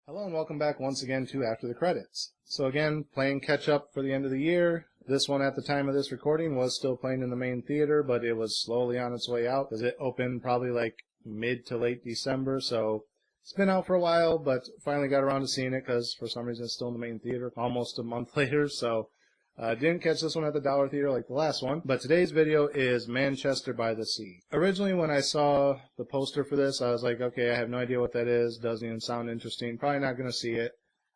Hello and welcome back once again to After the Credits. So again, playing catch up for the end of the year. This one at the time of this recording was still playing in the main theater, but it was slowly on its way out because it opened probably like mid to late December, so it's been out for a while, but finally got around to seeing it because for some reason it's still in the main theater almost a month later, so didn't catch this one at the Dollar Theater like the last one, but today's video is Manchester by the Sea. Originally, when I saw the poster for this, I was like, okay, I have no idea what that is, doesn't even sound interesting, probably not going to see it.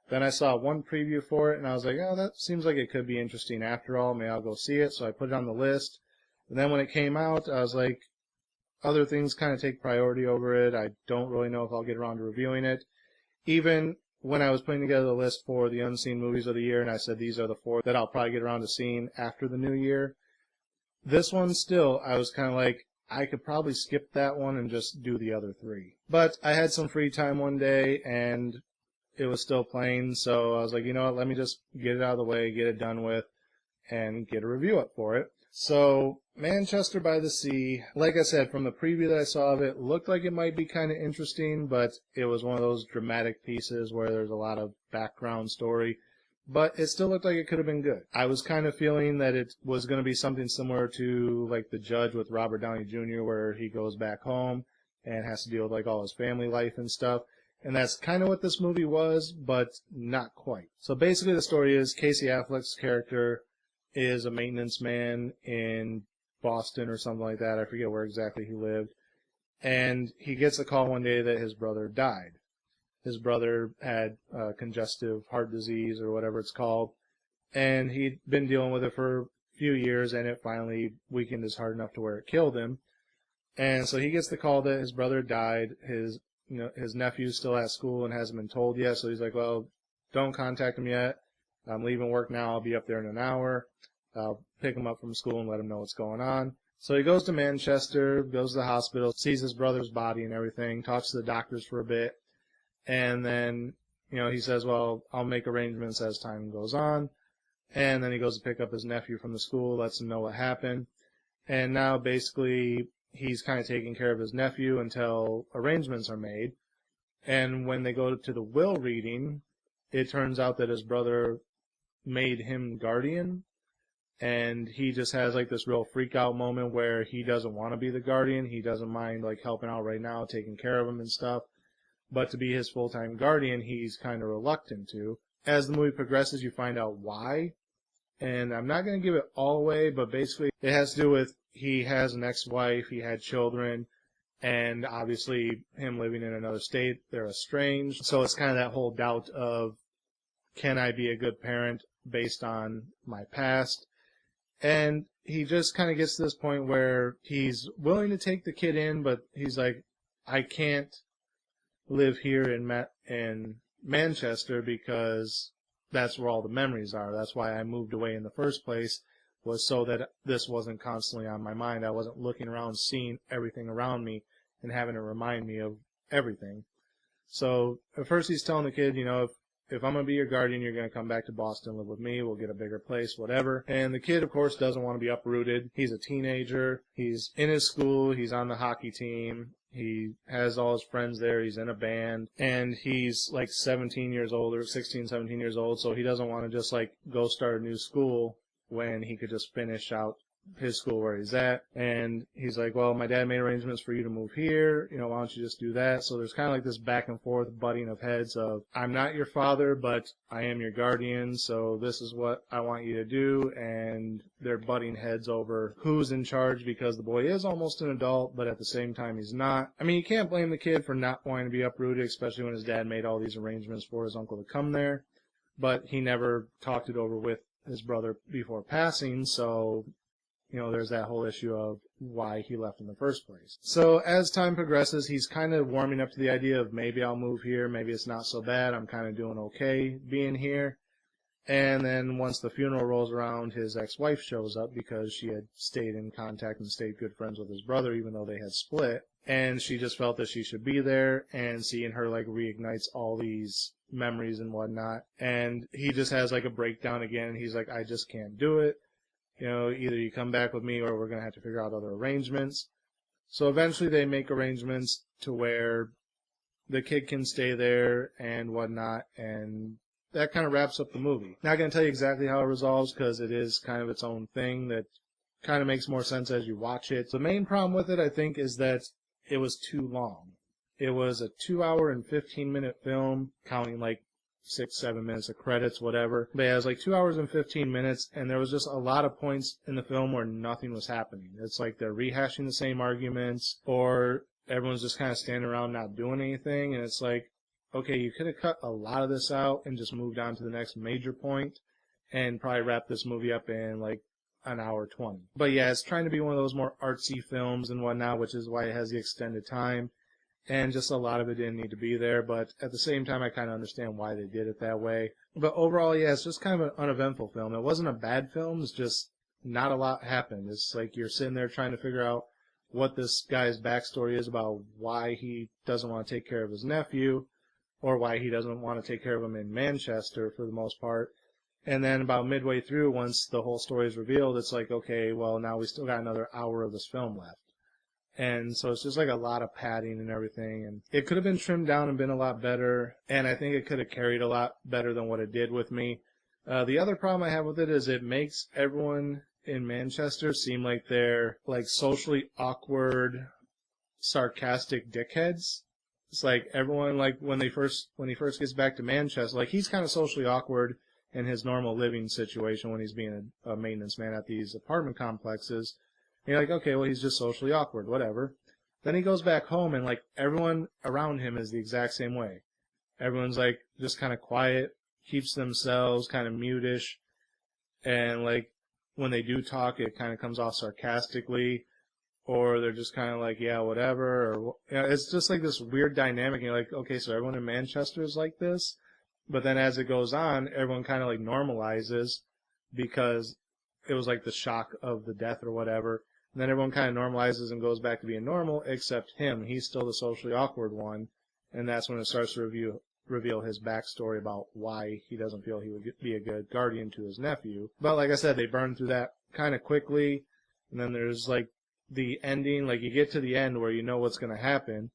Then I saw one preview for it, and I was like, oh, that seems like it could be interesting after all, maybe I'll go see it, so I put it on the list. And then when it came out, I was like, other things kind of take priority over it, I don't really know if I'll get around to reviewing it. Even when I was putting together the list for the unseen movies of the year, and I said these are the 4 that I'll probably get around to seeing after the new year, this one still, I was kind of like, I could probably skip that one and just do the other 3. But I had some free time one day, and it was still playing, so I was like, you know what, let me just get it out of the way, get it done with, and get a review up for it. So, Manchester by the Sea, like I said, from the preview that I saw of it, looked like it might be kind of interesting, but it was one of those dramatic pieces where there's a lot of background story, but it still looked like it could have been good. I was kind of feeling that it was going to be something similar to like The Judge with Robert Downey Jr., where he goes back home and has to deal with like all his family life and stuff. And that's kind of what this movie was, but not quite. So basically the story is Casey Affleck's character is a maintenance man in Boston or something like that. I forget where exactly he lived. And he gets a call one day that his brother died. His brother had congestive heart disease or whatever it's called. And he'd been dealing with it for a few years, and it finally weakened his heart enough to where it killed him. And so he gets the call that his brother died. His nephew's still at school and hasn't been told yet. So he's like, well, don't contact him yet. I'm leaving work now. I'll be up there in an hour. I'll pick him up from school and let him know what's going on. So he goes to Manchester, goes to the hospital, sees his brother's body and everything, talks to the doctors for a bit, and then, he says, well, I'll make arrangements as time goes on. And then he goes to pick up his nephew from the school, lets him know what happened. And now basically he's kind of taking care of his nephew until arrangements are made. And when they go to the will reading, it turns out that his brother made him guardian, and he just has like this real freak out moment where he doesn't want to be the guardian. He doesn't mind like helping out right now, taking care of him and stuff, but to be his full-time guardian, he's kind of reluctant to. As the movie progresses, you find out why, and I'm not going to give it all away, but basically it has to do with he has an ex-wife, he had children, and obviously him living in another state, they're estranged, so it's kind of that whole doubt of, can I be a good parent based on my past? And he just kind of gets to this point where he's willing to take the kid in, but he's like, I can't live here in Manchester because that's where all the memories are. That's why I moved away in the first place, was so that this wasn't constantly on my mind. I wasn't looking around, seeing everything around me and having to remind me of everything. So at first he's telling the kid, if I'm going to be your guardian, you're going to come back to Boston, live with me, we'll get a bigger place, whatever. And the kid, of course, doesn't want to be uprooted. He's a teenager. He's in his school. He's on the hockey team. He has all his friends there. He's in a band. And he's like 17 years old or 16, 17 years old, so he doesn't want to just like go start a new school when he could just finish out his school where he's at. And he's like, well, my dad made arrangements for you to move here, why don't you just do that? So there's kind of like this back and forth butting of heads of, I'm not your father, but I am your guardian, so this is what I want you to do. And they're butting heads over who's in charge, because the boy is almost an adult, but at the same time he's not. I mean, you can't blame the kid for not wanting to be uprooted, especially when his dad made all these arrangements for his uncle to come there, but he never talked it over with his brother before passing, so there's that whole issue of why he left in the first place. So as time progresses, he's kind of warming up to the idea of maybe I'll move here, maybe it's not so bad, I'm kind of doing okay being here. And then once the funeral rolls around, his ex-wife shows up because she had stayed in contact and stayed good friends with his brother even though they had split. And she just felt that she should be there, and seeing her like reignites all these memories and whatnot. And he just has like a breakdown again. He's like, I just can't do it. Either you come back with me or we're going to have to figure out other arrangements. So eventually they make arrangements to where the kid can stay there and whatnot, and that kind of wraps up the movie. Not going to tell you exactly how it resolves because it is kind of its own thing that kind of makes more sense as you watch it. The main problem with it, I think, is that it was too long. It was a 2-hour and 15-minute film, counting like 6-7 minutes of credits, whatever. But yeah, it was like 2 hours and 15 minutes, and there was just a lot of points in the film where nothing was happening. It's like they're rehashing the same arguments, or everyone's just kind of standing around not doing anything, and it's like, okay, you could have cut a lot of this out and just moved on to the next major point, and probably wrap this movie up in like an hour 20. But yeah, it's trying to be one of those more artsy films and whatnot, which is why it has the extended time. And just a lot of it didn't need to be there, but at the same time, I kind of understand why they did it that way. But overall, yeah, it's just kind of an uneventful film. It wasn't a bad film, it's just not a lot happened. It's like you're sitting there trying to figure out what this guy's backstory is about why he doesn't want to take care of his nephew, or why he doesn't want to take care of him in Manchester for the most part. And then about midway through, once the whole story is revealed, it's like, okay, well, now we still got another hour of this film left. And so it's just like a lot of padding and everything. And it could have been trimmed down and been a lot better. And I think it could have carried a lot better than what it did with me. The other problem I have with it is it makes everyone in Manchester seem like they're like socially awkward, sarcastic dickheads. It's like everyone, like when he first gets back to Manchester, like he's kind of socially awkward in his normal living situation when he's being a maintenance man at these apartment complexes. And you're like, okay, well, he's just socially awkward, whatever. Then he goes back home, and like everyone around him is the exact same way. Everyone's like just kind of quiet, keeps themselves kind of mutish, and like when they do talk, it kind of comes off sarcastically, or they're just kind of like, yeah, whatever. Or it's just like this weird dynamic. And you're like, okay, so everyone in Manchester is like this, but then as it goes on, everyone kind of like normalizes because it was like the shock of the death or whatever. And then everyone kind of normalizes and goes back to being normal, except him. He's still the socially awkward one, and that's when it starts to reveal his backstory about why he doesn't feel he would be a good guardian to his nephew. But like I said, they burn through that kind of quickly, and then there's like the ending, like you get to the end where you know what's going to happen,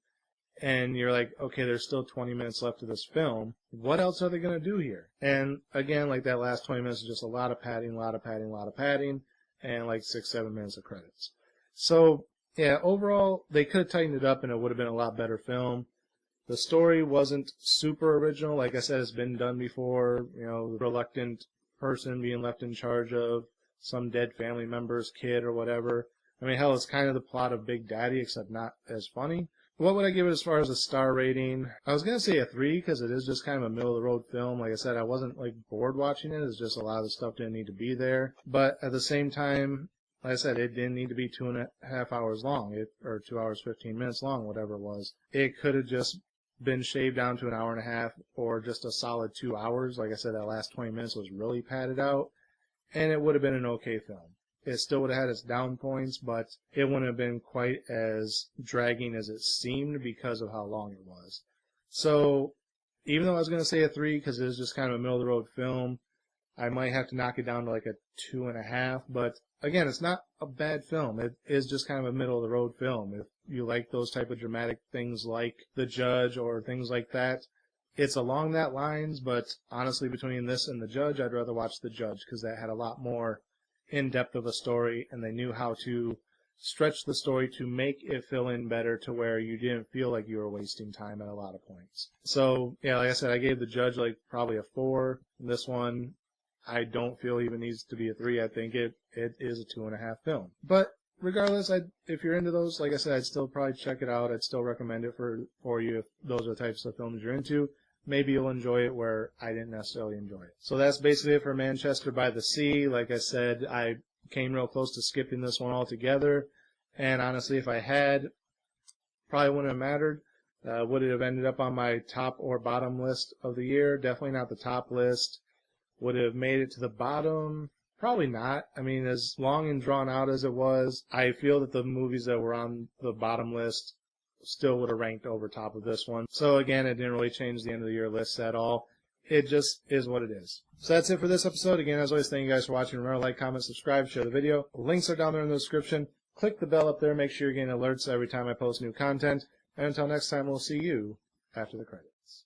and you're like, okay, there's still 20 minutes left of this film. What else are they going to do here? And again, like that last 20 minutes is just a lot of padding, and like 6-7 minutes of credits. So, yeah, overall, they could have tightened it up and it would have been a lot better film. The story wasn't super original. Like I said, it's been done before. You know, the reluctant person being left in charge of some dead family member's kid or whatever. I mean, hell, it's kind of the plot of Big Daddy, except not as funny. What would I give it as far as a star rating? I was going to say a 3 because it is just kind of a middle-of-the-road film. Like I said, I wasn't like bored watching it. It's just a lot of the stuff didn't need to be there. But at the same time, like I said, it didn't need to be 2.5 hours long, or 2 hours, 15 minutes long, whatever it was. It could have just been shaved down to an hour and a half or just a solid 2 hours. Like I said, that last 20 minutes was really padded out, and it would have been an okay film. It still would have had its down points, but it wouldn't have been quite as dragging as it seemed because of how long it was. So, even though I was going to say a 3 because it is just kind of a middle-of-the-road film, I might have to knock it down to like a 2.5, but again, it's not a bad film. It is just kind of a middle-of-the-road film. If you like those type of dramatic things like The Judge or things like that, it's along that lines, but honestly, between this and The Judge, I'd rather watch The Judge because that had a lot more in-depth of a story, and they knew how to stretch the story to make it fill in better to where you didn't feel like you were wasting time at a lot of points. So, yeah, like I said, I gave The Judge like probably a 4. This one, I don't feel even needs to be a 3. I think it is a 2.5 film. But regardless, if you're into those, like I said, I'd still probably check it out. I'd still recommend it for you if those are the types of films you're into. Maybe you'll enjoy it where I didn't necessarily enjoy it. So that's basically it for Manchester by the Sea. Like I said, I came real close to skipping this one altogether. And honestly, if I had, probably wouldn't have mattered. Would it have ended up on my top or bottom list of the year? Definitely not the top list. Would it have made it to the bottom? Probably not. I mean, as long and drawn out as it was, I feel that the movies that were on the bottom list still would have ranked over top of this one. So again, it didn't really change the end of the year lists at all. It just is what it is. So that's it for this episode. Again, as always, thank you guys for watching. Remember to like, comment, subscribe, share the video. The links are down there in the description. Click the bell up there. Make sure you're getting alerts every time I post new content. And until next time, we'll see you after the credits.